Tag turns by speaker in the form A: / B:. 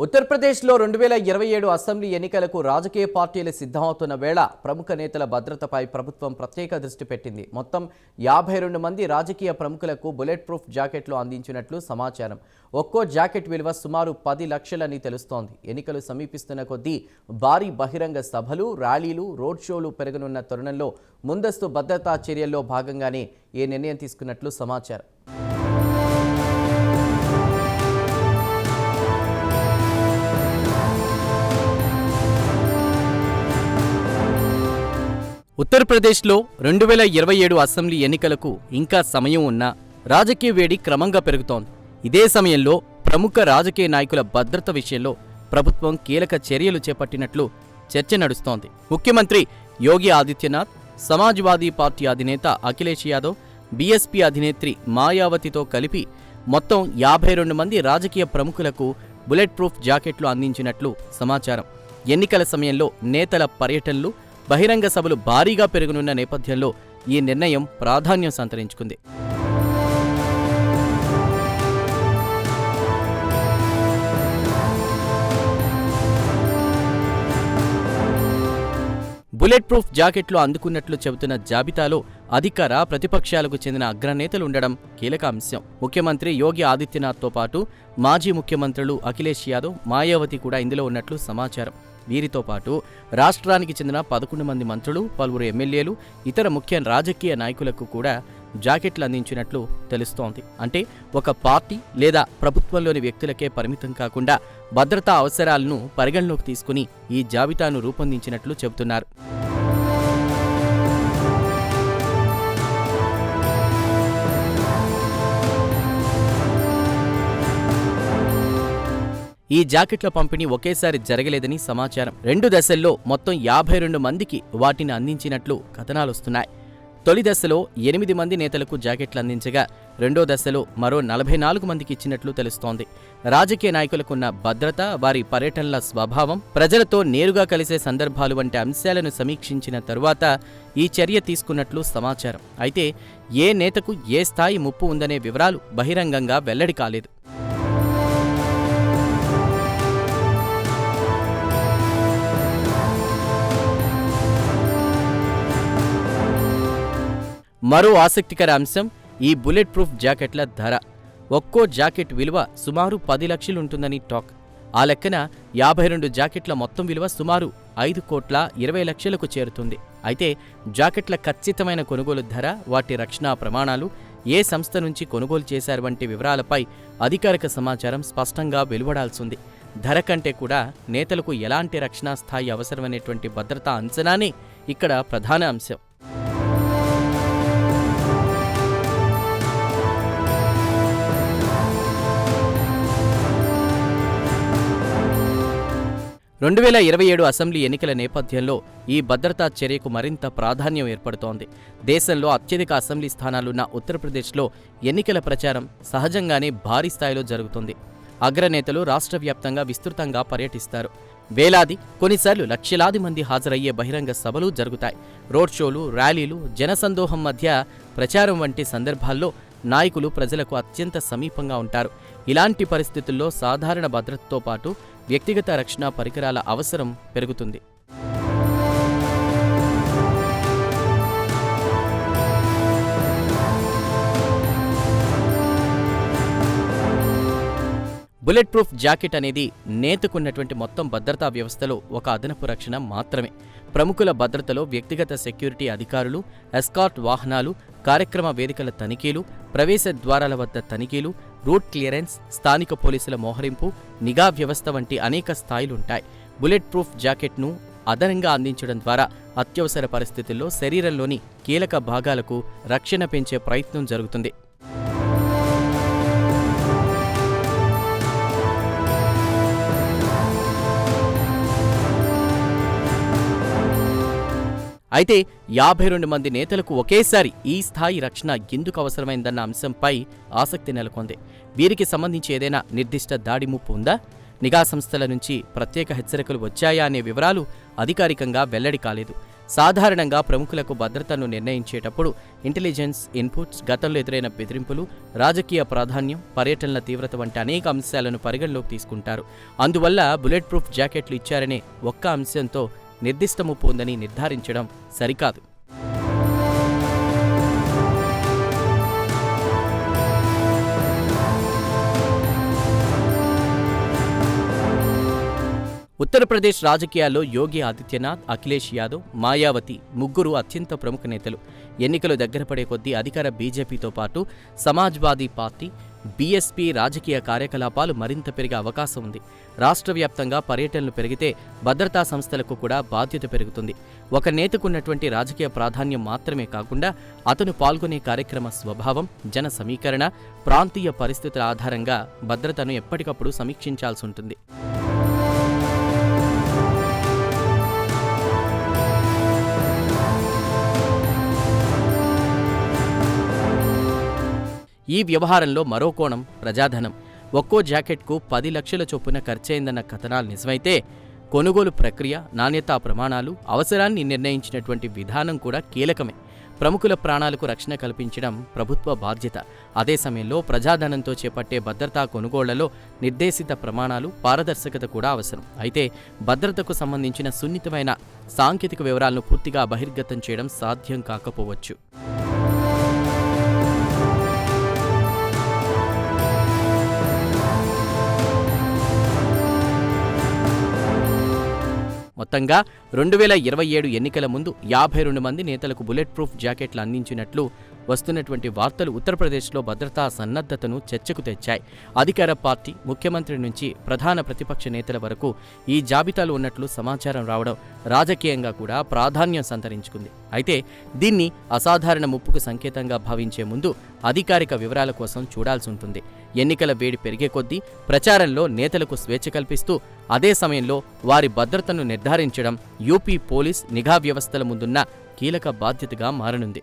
A: ఉత్తరప్రదేశ్లో 2027 అసెంబ్లీ ఎన్నికలకు రాజకీయ పార్టీలు సిద్ధమవుతున్న వేళ ప్రముఖ నేతల భద్రతపై ప్రభుత్వం ప్రత్యేక దృష్టి పెట్టింది. మొత్తం 52 మంది రాజకీయ ప్రముఖులకు బుల్లెట్ ప్రూఫ్ జాకెట్లు అందించినట్లు సమాచారం. ఒక్కో జాకెట్ విలువ సుమారు 10 లక్షలని తెలుస్తోంది. ఎన్నికలు సమీపిస్తున్న కొద్దీ భారీ బహిరంగ సభలు, ర్యాలీలు, రోడ్ షోలు పెరగనున్న తరుణంలో ముందస్తు భద్రతా చర్యల్లో భాగంగానే ఈ నిర్ణయం తీసుకున్నట్లు సమాచారం. ఉత్తరప్రదేశ్లో 2027 అసెంబ్లీ ఎన్నికలకు ఇంకా సమయం ఉన్నా రాజకీయ వేడి క్రమంగా పెరుగుతోంది. ఇదే సమయంలో ప్రముఖ రాజకీయ నాయకుల భద్రత విషయంలో ప్రభుత్వం కీలక చర్యలు చేపట్టినట్లు చర్చ నడుస్తోంది. ముఖ్యమంత్రి యోగి ఆదిత్యనాథ్, సమాజ్వాదీ పార్టీ అధినేత అఖిలేష్ యాదవ్, బీఎస్పీ అధినేత్రి మాయావతితో కలిపి మొత్తం 52 మంది రాజకీయ ప్రముఖులకు బుల్లెట్ ప్రూఫ్ జాకెట్లు అందించినట్లు సమాచారం. ఎన్నికల సమయంలో నేతల పర్యటనలు, బహిరంగ సభలు భారీగా పెరగనున్న నేపథ్యంలో ఈ నిర్ణయం ప్రాధాన్యం సంతరించుకుంది. బుల్లెట్ ప్రూఫ్ జాకెట్లు అందుకున్నట్లు చెబుతున్న జాబితాలో అధికార, ప్రతిపక్షాలకు చెందిన అగ్రనేతలు ఉండడం కీలక అంశం. ముఖ్యమంత్రి యోగి ఆదిత్యనాథ్తో పాటు మాజీ ముఖ్యమంత్రులు అఖిలేష్ యాదవ్, మాయావతి కూడా ఇందులో ఉన్నట్లు సమాచారం. వీరితో పాటు రాష్ట్రానికి చెందిన 11 మంది మంత్రులు, పలువురు ఎమ్మెల్యేలు, ఇతర ముఖ్య రాజకీయ నాయకులకు కూడా జాకెట్లు అందించినట్లు తెలుస్తోంది. అంటే ఒక పార్టీ లేదా ప్రభుత్వంలోని వ్యక్తులకే పరిమితం కాకుండా భద్రతా అవసరాలను పరిగణలోకి తీసుకుని ఈ జాబితాను రూపొందించినట్లు చెబుతున్నారు. ఈ జాకెట్ల పంపిణీ ఒకేసారి జరగలేదని సమాచారం. 2 దశల్లో మొత్తం 52 మందికి వాటిని అందించినట్లు కథనాలొస్తున్నాయి. తొలి దశలో 8 మంది నేతలకు జాకెట్లు అందించగా రెండో దశలో మరో 44 మందికి ఇచ్చినట్లు తెలుస్తోంది. రాజకీయ నాయకులకున్న భద్రత, వారి పర్యటనల స్వభావం, ప్రజలతో నేరుగా కలిసే సందర్భాలు వంటి అంశాలను సమీక్షించిన తరువాత ఈ చర్య తీసుకున్నట్లు సమాచారం. అయితే ఏ నేతకు ఏ స్థాయి ముప్పు ఉందనే వివరాలు బహిరంగంగా వెల్లడి కాలేదు. మరో ఆసక్తికర అంశం ఈ బుల్లెట్ ప్రూఫ్ జాకెట్ల ధర. ఒక్కో జాకెట్ విలువ సుమారు 10 లక్షలుంటుందని టాక్. ఆ లెక్కన 52 జాకెట్ల మొత్తం విలువ సుమారు 5,20,00,000కు చేరుతుంది. అయితే జాకెట్ల ఖచ్చితమైన కొనుగోలు ధర, వాటి రక్షణ ప్రమాణాలు, ఏ సంస్థ నుంచి కొనుగోలు చేశారు వంటి వివరాలపై అధికారిక సమాచారం స్పష్టంగా వెలువడాల్సింది. ధర కంటే కూడా నేతలకు ఎలాంటి రక్షణ స్థాయి అవసరమనేటువంటి భద్రతా అంచనానే ఇక్కడ ప్రధాన అంశం. రెండు 2027 అసెంబ్లీ ఎన్నికల నేపథ్యంలో ఈ భద్రతా చర్యకు మరింత ప్రాధాన్యం ఏర్పడుతోంది. దేశంలో అత్యధిక అసెంబ్లీ స్థానాలున్న ఉత్తరప్రదేశ్లో ఎన్నికల ప్రచారం సహజంగానే భారీ స్థాయిలో జరుగుతుంది. అగ్రనేతలు రాష్ట్ర వ్యాప్తంగా విస్తృతంగా పర్యటిస్తారు. వేలాది, కొన్నిసార్లు లక్షలాది మంది హాజరయ్యే బహిరంగ సభలు జరుగుతాయి. రోడ్ షోలు, ర్యాలీలు, జనసందోహం మధ్య ప్రచారం వంటి సందర్భాల్లో నాయకులు ప్రజలకు అత్యంత సమీపంగా ఉంటారు. ఇలాంటి పరిస్థితుల్లో సాధారణ భద్రతతో పాటు వ్యక్తిగత రక్షణ పరికరాల అవసరం పెరుగుతుంది. బుల్లెట్ ప్రూఫ్ జాకెట్ అనేది నేతకున్నటువంటి మొత్తం భద్రతా వ్యవస్థలో ఒక అదనపు రక్షణ మాత్రమే. ప్రముఖుల భద్రతలో వ్యక్తిగత సెక్యూరిటీ అధికారులు, ఎస్కార్ట్ వాహనాలు, కార్యక్రమ వేదికల తనిఖీలు, ప్రవేశ ద్వారాల వద్ద తనిఖీలు, రూట్ క్లియరెన్స్, స్థానిక పోలీసుల మోహరింపు, నిఘా వ్యవస్థ వంటి అనేక స్థాయిలుంటాయి. బుల్లెట్ ప్రూఫ్ జాకెట్ను అదనంగా అందించడం ద్వారా అత్యవసర పరిస్థితుల్లో శరీరంలోని కీలక భాగాలకు రక్షణ పెంచే ప్రయత్నం జరుగుతుంది. అయితే 52 మంది నేతలకు ఒకేసారి ఈ స్థాయి రక్షణ ఎందుకు అవసరమైందన్న అంశంపై ఆసక్తి నెలకొంది. వీరికి సంబంధించి ఏదైనా నిర్దిష్ట దాడి ముప్పు ఉందా, నిఘా సంస్థల నుంచి ప్రత్యేక హెచ్చరికలు వచ్చాయా అనే వివరాలు అధికారికంగా వెల్లడి కాలేదు. సాధారణంగా ప్రముఖులకు భద్రతను నిర్ణయించేటప్పుడు ఇంటెలిజెన్స్ ఇన్పుట్స్, గతంలో ఎదురైన బెదిరింపులు, రాజకీయ ప్రాధాన్యం, పర్యటనల తీవ్రత వంటి అనేక అంశాలను పరిగణలోకి తీసుకుంటారు. అందువల్ల బుల్లెట్ ప్రూఫ్ జాకెట్లు ఇచ్చారనే ఒక్క అంశంతో నిర్దిష్ట ముప్పు ఉందని నిర్ధారించడం సరికాదు. ఉత్తరప్రదేశ్ రాజకీయాల్లో యోగి ఆదిత్యనాథ్, అఖిలేష్ యాదవ్, మాయావతి ముగ్గురు అత్యంత ప్రముఖ నేతలు. ఎన్నికలు దగ్గర పడే కొద్దీ అధికార బీజేపీతో పాటు సమాజ్వాదీ పార్టీ, బీఎస్పీ రాజకీయ కార్యకలాపాలు మరింత పెరిగే అవకాశం ఉంది. రాష్ట్ర వ్యాప్తంగా పర్యటనలు పెరిగితే భద్రతా సంస్థలకు కూడా బాధ్యత పెరుగుతుంది. ఒక నేతకున్నటువంటి రాజకీయ ప్రాధాన్యం మాత్రమే కాకుండా అతను పాల్గొనే కార్యక్రమ స్వభావం, జన సమీకరణ, ప్రాంతీయ పరిస్థితుల ఆధారంగా భద్రతను ఎప్పటికప్పుడు సమీక్షించాల్సి ఉంటుంది. ఈ వ్యవహారంలో మరో కోణం ప్రజాధనం. ఒక్కో జాకెట్కు 10 లక్షల చొప్పున ఖర్చయిందన్న కథనాలు నిజమైతే, కొనుగోలు ప్రక్రియ, నాణ్యతా ప్రమాణాలు, అవసరాన్ని నిర్ణయించినటువంటి విధానం కూడా కీలకమే. ప్రముఖుల ప్రాణాలకు రక్షణ కల్పించడం ప్రభుత్వ బాధ్యత. అదే సమయంలో ప్రజాధనంతో చేపట్టే భద్రతా కొనుగోళ్లలో నిర్దేశిత ప్రమాణాలు, పారదర్శకత కూడా అవసరం. అయితే భద్రతకు సంబంధించిన సున్నితమైన సాంకేతిక వివరాలను పూర్తిగా బహిర్గతం చేయడం సాధ్యం కాకపోవచ్చు. మొత్తంగా 2027 ఎన్నికల ముందు 52 మంది నేతలకు బుల్లెట్ ప్రూఫ్ జాకెట్లు అందించినట్లు వస్తున్నటువంటి వార్తలు ఉత్తరప్రదేశ్లో భద్రతా సన్నద్ధతను చర్చకు తెచ్చాయి. అధికార పార్టీ, ముఖ్యమంత్రి నుంచి ప్రధాన ప్రతిపక్ష నేతల వరకు ఈ జాబితాలో ఉన్నట్లు సమాచారం రావడం రాజకీయంగా కూడా ప్రాధాన్యం సంతరించుకుంది. అయితే దీన్ని అసాధారణ ముప్పుకు సంకేతంగా భావించే ముందు అధికారిక వివరాల కోసం చూడాల్సి ఉంటుంది. ఎన్నికల వేడి పెరిగే కొద్దీ ప్రచారంలో నేతలకు స్వేచ్ఛ కల్పిస్తూ అదే సమయంలో వారి భద్రతను నిర్ధారించడం యూపీ పోలీస్, నిఘా వ్యవస్థల ముందున్న కీలక బాధ్యతగా మారనుంది.